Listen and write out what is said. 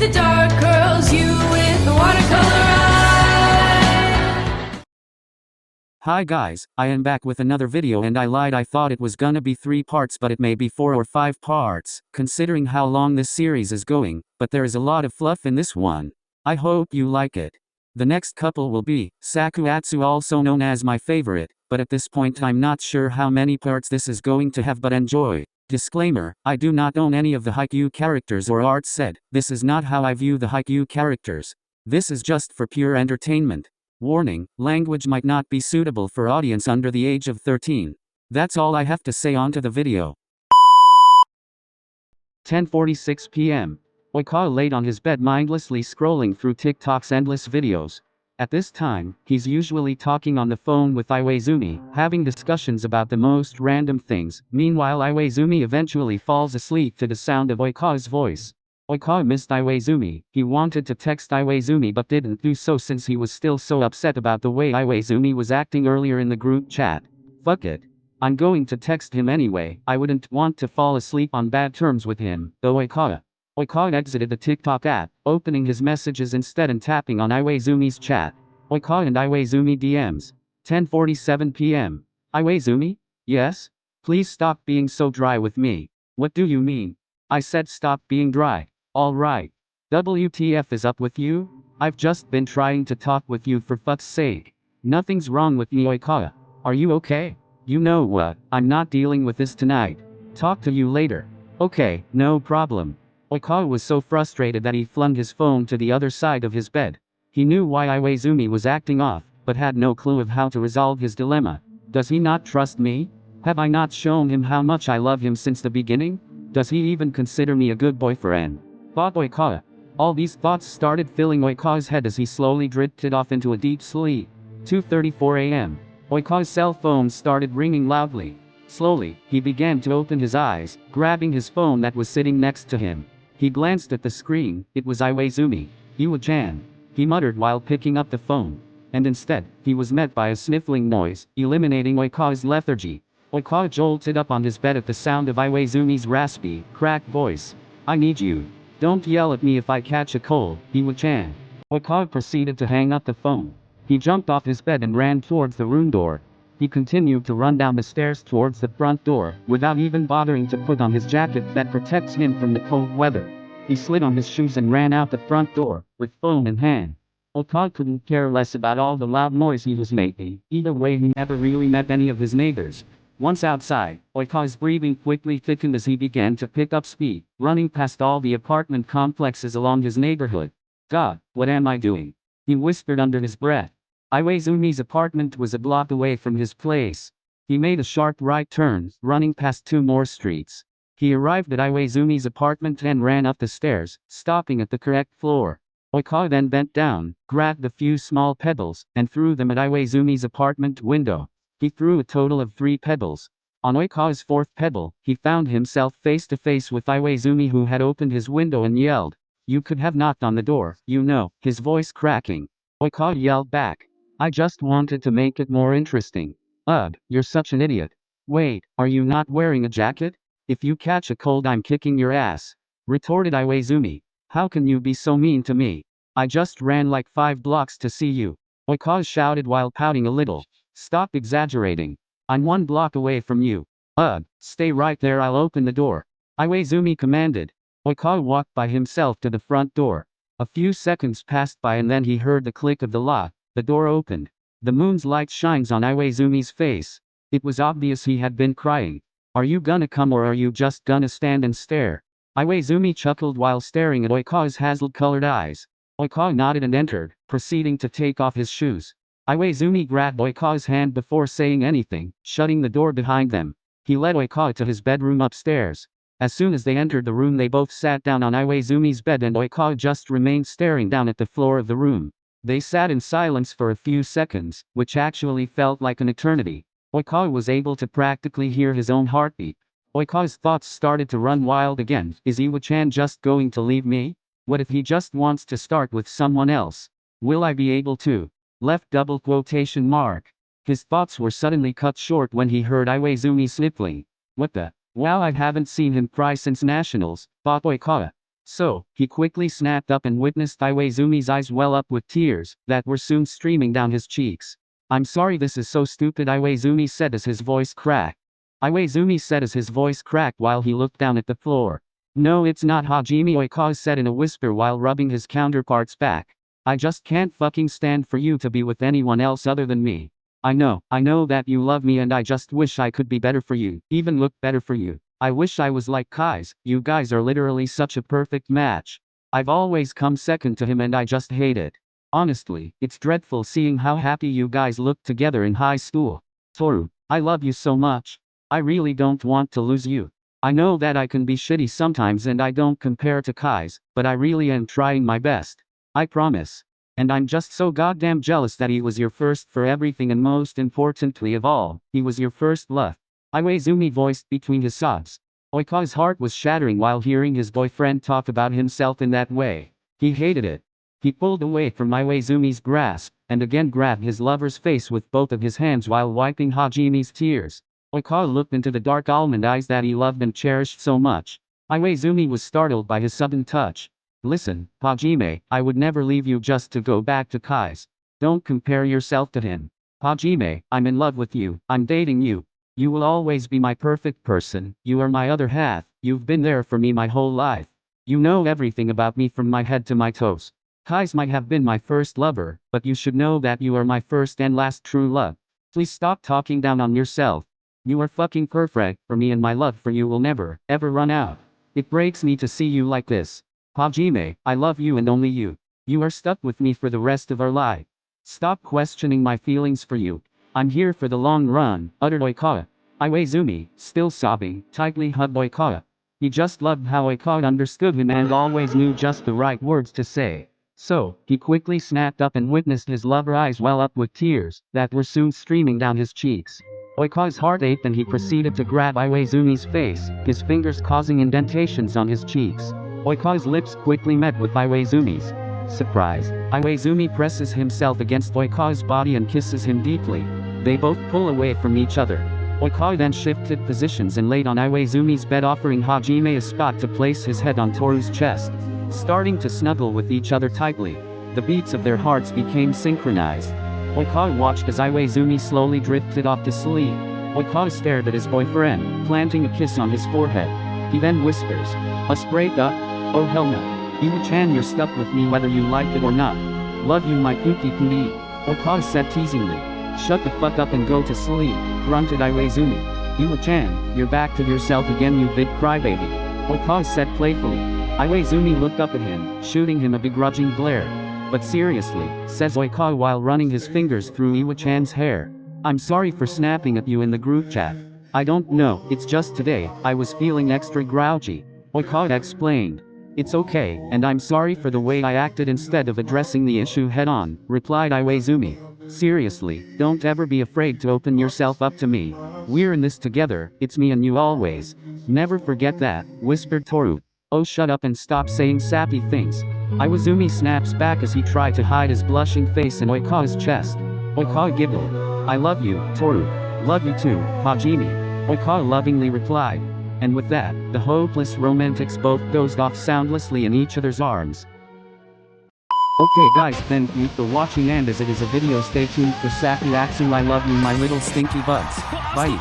the dark curls, you with the watercolor eye. Hi guys, I am back with another video and I lied, I thought it was gonna be 3 parts but it may be 4 or 5 parts, considering how long this series is going, but there is a lot of fluff in this one. I hope you like it. The next couple will be SakuAtsu, also known as my favorite, but at this point I'm not sure how many parts this is going to have, but enjoy. Disclaimer, I do not own any of the HAIKYUU characters or art said, this is not how I view the HAIKYUU characters. This is just for pure entertainment. Warning, language might not be suitable for audience under the age of 13. That's all I have to say, on to the video. 10:46 p.m. Oikawa laid on his bed mindlessly scrolling through TikTok's endless videos. At this time, he's usually talking on the phone with IWAIZUMI, having discussions about the most random things. Meanwhile, IWAIZUMI eventually falls asleep to the sound of Oikawa's voice. Oikawa missed IWAIZUMI. He wanted to text IWAIZUMI but didn't do so since he was still so upset about the way IWAIZUMI was acting earlier in the group chat. Fuck it. I'm going to text him anyway. I wouldn't want to fall asleep on bad terms with him, though. Oikawa exited the TikTok app, opening his messages instead and tapping on IWAIZUMI's chat. Oikawa and IWAIZUMI DMs. 10:47 p.m. IWAIZUMI? Yes? Please stop being so dry with me. What do you mean? I said stop being dry. Alright. WTF is up with you? I've just been trying to talk with you, for fuck's sake. Nothing's wrong with me, Oikawa. Are you okay? You know what, I'm not dealing with this tonight. Talk to you later. Okay, no problem. Oikawa was so frustrated that he flung his phone to the other side of his bed. He knew why IWAIZUMI was acting off, but had no clue of how to resolve his dilemma. Does he not trust me? Have I not shown him how much I love him since the beginning? Does he even consider me a good boyfriend? Thought Oikawa. All these thoughts started filling Oikawa's head as he slowly drifted off into a deep sleep. 2:34 a.m. Oikawa's cell phone started ringing loudly. Slowly, he began to open his eyes, grabbing his phone that was sitting next to him. He glanced at the screen. It was IWAIZUMI. Iwa-chan. He muttered while picking up the phone. And instead, he was met by a sniffling noise, eliminating Oikawa's lethargy. Oikawa jolted up on his bed at the sound of IWAIZUMI's raspy, cracked voice. I need you. Don't yell at me if I catch a cold, Iwa-chan. Oikawa proceeded to hang up the phone. He jumped off his bed and ran towards the room door. He continued to run down the stairs towards the front door, without even bothering to put on his jacket that protects him from the cold weather. He slid on his shoes and ran out the front door, with phone in hand. Oikawa couldn't care less about all the loud noise he was making. Either way, he never really met any of his neighbors. Once outside, Oikawa's breathing quickly thickened as he began to pick up speed, running past all the apartment complexes along his neighborhood. God, what am I doing? He whispered under his breath. IWAIZUMI's apartment was a block away from his place. He made a sharp right turn, running past 2 more streets. He arrived at IWAIZUMI's apartment and ran up the stairs, stopping at the correct floor. Oikawa then bent down, grabbed a few small pebbles, and threw them at IWAIZUMI's apartment window. He threw a total of 3 pebbles. On Oikawa's 4th pebble, he found himself face to face with IWAIZUMI, who had opened his window and yelled, "You could have knocked on the door, you know," his voice cracking. Oikawa yelled back, "I just wanted to make it more interesting." "Ugh, you're such an idiot. Wait, are you not wearing a jacket? If you catch a cold, I'm kicking your ass," retorted IWAIZUMI. "How can you be so mean to me? I just ran like 5 blocks to see you," Oikawa shouted while pouting a little. "Stop exaggerating. I'm 1 block away from you." "Ugh, stay right there, I'll open the door," IWAIZUMI commanded. Oikawa walked by himself to the front door. A few seconds passed by and then he heard the click of the lock. The door opened. The moon's light shines on IWAIZUMI's face. It was obvious he had been crying. "Are you gonna come or are you just gonna stand and stare?" IWAIZUMI chuckled while staring at Oikawa's hazel-colored eyes. Oikawa nodded and entered, proceeding to take off his shoes. IWAIZUMI grabbed Oikawa's hand before saying anything, shutting the door behind them. He led Oikawa to his bedroom upstairs. As soon as they entered the room, they both sat down on IWAIZUMI's bed and Oikawa just remained staring down at the floor of the room. They sat in silence for a few seconds, which actually felt like an eternity. Oikawa was able to practically hear his own heartbeat. Oikawa's thoughts started to run wild again. Is Iwa-chan just going to leave me? What if he just wants to start with someone else? Will I be able to? Left double quotation mark. His thoughts were suddenly cut short when he heard IWAIZUMI sniffling. What the? Wow, I haven't seen him cry since nationals, thought Oikawa. So, he quickly snapped up and witnessed IWAIZUMI's eyes well up with tears, that were soon streaming down his cheeks. "I'm sorry, this is so stupid," IWAIZUMI said as his voice cracked. IWAIZUMI said as his voice cracked while he looked down at the floor. "No, it's not, Hajime," Oikawa said in a whisper while rubbing his counterpart's back. "I just can't fucking stand for you to be with anyone else other than me. I know that you love me and I just wish I could be better for you, even look better for you. I wish I was like Kai's, you guys are literally such a perfect match. I've always come second to him and I just hate it. Honestly, it's dreadful seeing how happy you guys look together in high school. Toru, I love you so much. I really don't want to lose you. I know that I can be shitty sometimes and I don't compare to Kai's, but I really am trying my best. I promise. And I'm just so goddamn jealous that he was your first for everything and most importantly of all, he was your first love." IWAIZUMI voiced between his sobs. Oikawa's heart was shattering while hearing his boyfriend talk about himself in that way. He hated it. He pulled away from IWAIZUMI's grasp, and again grabbed his lover's face with both of his hands while wiping Hajime's tears. Oikawa looked into the dark almond eyes that he loved and cherished so much. IWAIZUMI was startled by his sudden touch. "Listen, Hajime, I would never leave you just to go back to Kai's. Don't compare yourself to him. Hajime, I'm in love with you, I'm dating you. You will always be my perfect person, you are my other half, you've been there for me my whole life. You know everything about me from my head to my toes. Kai's might have been my first lover, but you should know that you are my first and last true love. Please stop talking down on yourself. You are fucking perfect for me and my love for you will never, ever run out. It breaks me to see you like this. Hajime, I love you and only you. You are stuck with me for the rest of our life. Stop questioning my feelings for you. I'm here for the long run," uttered Oikawa. IWAIZUMI, still sobbing, tightly hugged Oikawa. He just loved how Oikawa understood him and always knew just the right words to say. So, he quickly snapped up and witnessed his lover's eyes well up with tears, that were soon streaming down his cheeks. Oikawa's heart ached and he proceeded to grab IWAIZUMI's face, his fingers causing indentations on his cheeks. Oikawa's lips quickly met with IWAIZUMI's. Surprised, IWAIZUMI presses himself against Oikawa's body and kisses him deeply. They both pull away from each other. Oikawa then shifted positions and laid on IWAIZUMI's bed, offering Hajime a spot to place his head on Toru's chest. Starting to snuggle with each other tightly, the beats of their hearts became synchronized. Oikawa watched as IWAIZUMI slowly drifted off to sleep. Oikawa stared at his boyfriend, planting a kiss on his forehead. He then whispers, "Us break up? Oh hell no. Iwa-chan, you're stuck with me whether you like it or not. Love you my cookie," Oikawa said teasingly. "Shut the fuck up and go to sleep," grunted IWAIZUMI. "Iwa-chan, you're back to yourself again you big crybaby," Oikawa said playfully. IWAIZUMI looked up at him, shooting him a begrudging glare. "But seriously," says Oikawa while running his fingers through Iwa-chan's hair. "I'm sorry for snapping at you in the group chat. I don't know, it's just today, I was feeling extra grouchy," Oikawa explained. "It's okay, and I'm sorry for the way I acted instead of addressing the issue head-on," replied IWAIZUMI. "Seriously, don't ever be afraid to open yourself up to me. We're in this together, it's me and you always. Never forget that," whispered Toru. "Oh shut up and stop saying sappy things." IWAIZUMI snaps back as he tried to hide his blushing face in Oikawa's chest. Oikawa giggled. "I love you, Toru. Love you too, Hajime," Oikawa lovingly replied. And with that, the hopeless romantics both dozed off soundlessly in each other's arms. Okay guys, thank you for watching, and as it is a video, stay tuned for SakuAtsu. I love you my little stinky bugs. Bye.